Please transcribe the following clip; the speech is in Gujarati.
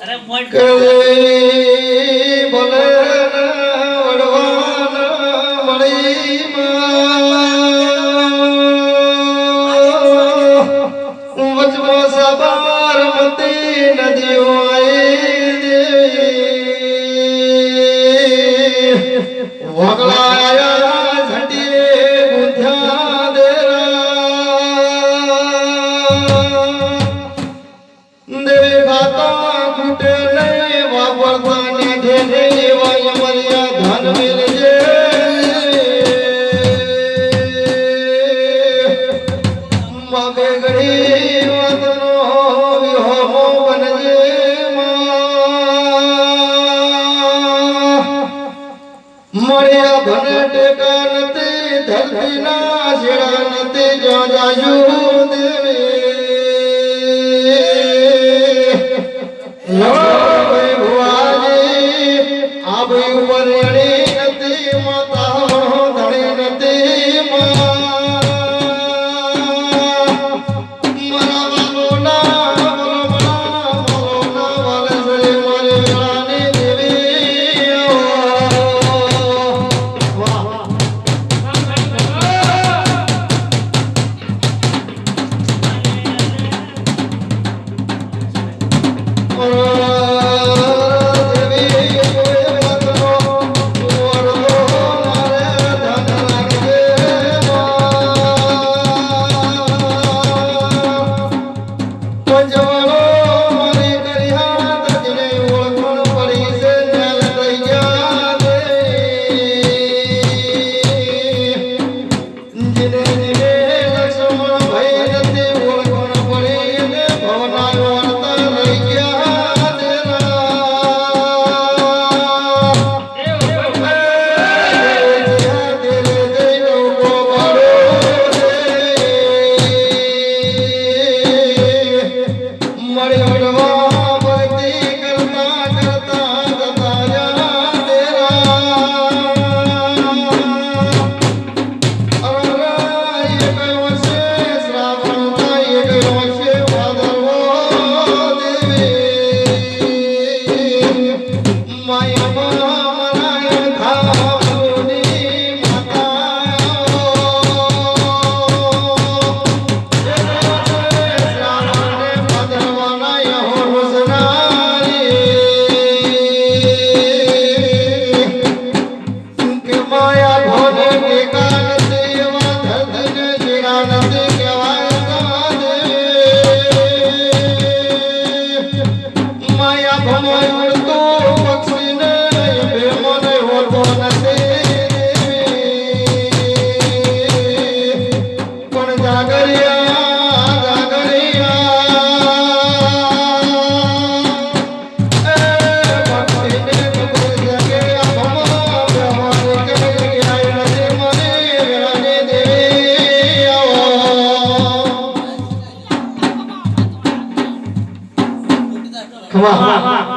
ભલે વડવાન મળી વચમાં સાબરમતી નદીઓ વગલાયા ઝંડીએ ગુંથ્યા દેવે ખાતા ખૂટે નહીં વાપરતા ને ઘેરે એવા મર્યા ધન મેળજે માગે ગરી વાતનો વિહોમો બનજે મળ્યા ભને ટેકા નથી ધરતીના શેડા નથી જ્યાં જાયું દેવે ભાઈ ભુવાજી આ ભાઈ ઉપર અડી નથી માતા ધણી નથી મારા બાબોના બોલોના વાલસરે મારી રાની દેવી માયા ભમોય